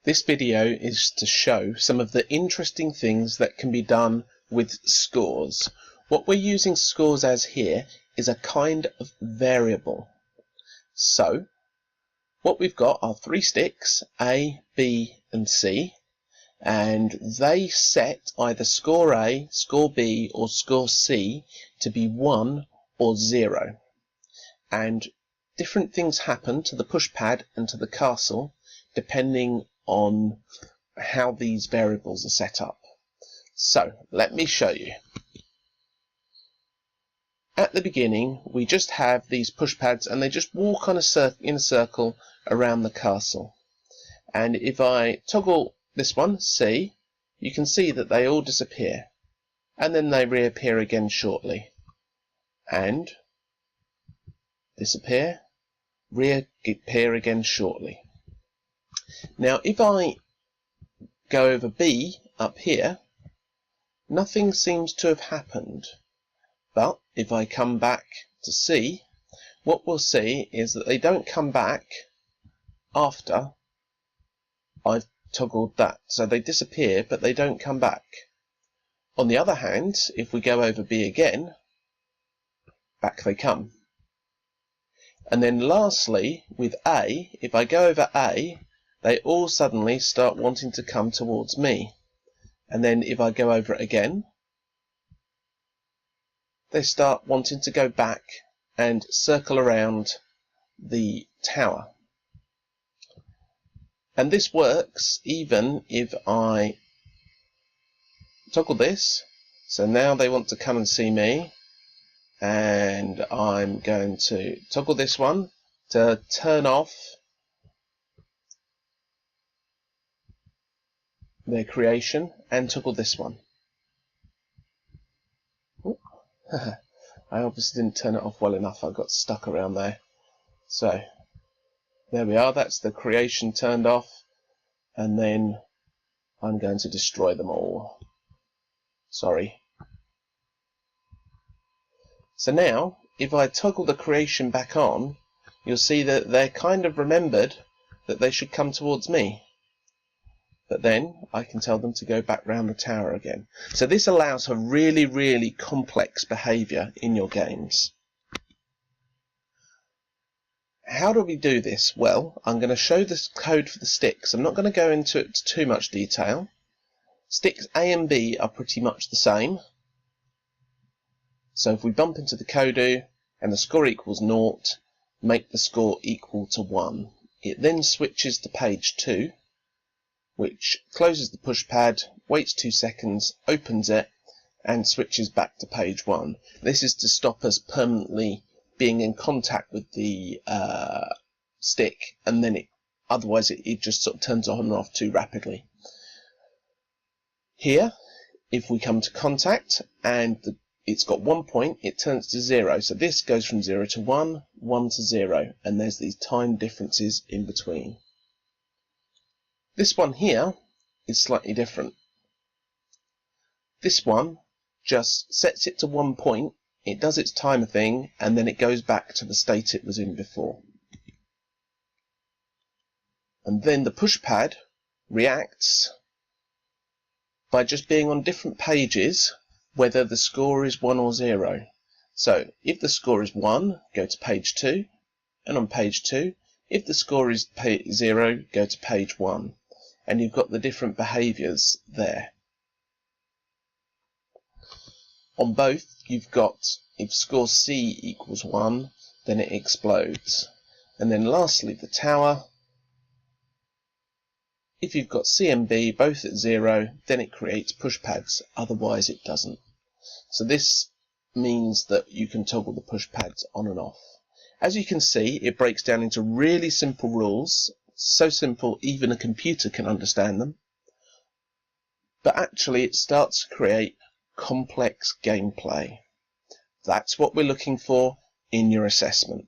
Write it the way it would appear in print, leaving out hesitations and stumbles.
This video is to show some of the interesting things that can be done with scores. What we're using scores as here is a kind of variable. So what we've got are three sticks, A, B and C, and they set either score A, score B or score C to be 1 or 0. And different things happen to the push pad and to the castle depending on how these variables are set up. So let me show you. At the beginning we just have these push pads and they just walk on in a circle around the castle. And if I toggle this one, C, you can see that they all disappear and then they reappear again shortly and disappear, reappear again shortly. Now if I go over B up here, nothing seems to have happened, but if I come back to C, what we'll see is that they don't come back after I've toggled that. So they disappear, but they don't come back. On the other hand, if we go over B again, back they come. And then lastly, with A, if I go over A, they all suddenly start wanting to come towards me. And then if I go over it again, they start wanting to go back and circle around the tower. And this works even if I toggle this. So now they want to come and see me, and I'm going to toggle this one to turn off their creation and toggle this one. I obviously didn't turn it off well enough. I got stuck around there. So there we are, that's the creation turned off, and then I'm going to destroy them all. Sorry. So now, if I toggle the creation back on, you'll see that they're kind of remembered that they should come towards me. But then I can tell them to go back round the tower again. So this allows for really, really complex behaviour in your games. How do we do this? Well, I'm going to show this code for the sticks. I'm not going to go into it too much detail. Sticks A and B are pretty much the same. So if we bump into the Kodu and the score equals 0, make the score equal to 1. It then switches to page 2, which closes the push pad, waits 2 seconds, opens it, and switches back to page 1. This is to stop us permanently being in contact with the stick, and then otherwise it just sort of turns on and off too rapidly. Here, if we come to contact and it's got 1 point, it turns to 0. So this goes from 0 to 1, 1 to 0, and there's these time differences in between. This one here is slightly different. This one just sets it to 1 point, it does its timer thing, and then it goes back to the state it was in before. And then the push pad reacts by just being on different pages whether the score is 1 or 0. So if the score is 1, go to page 2, and on page 2, if the score is 0, go to page 1. And you've got the different behaviours there. On both, you've got, if score C equals 1, then it explodes. And then lastly, the tower. If you've got C and B both at 0, then it creates push pads, otherwise it doesn't. So this means that you can toggle the push pads on and off. As you can see, it breaks down into really simple rules, so simple even a computer can understand them. But actually it starts to create complex gameplay. That's what we're looking for in your assessment.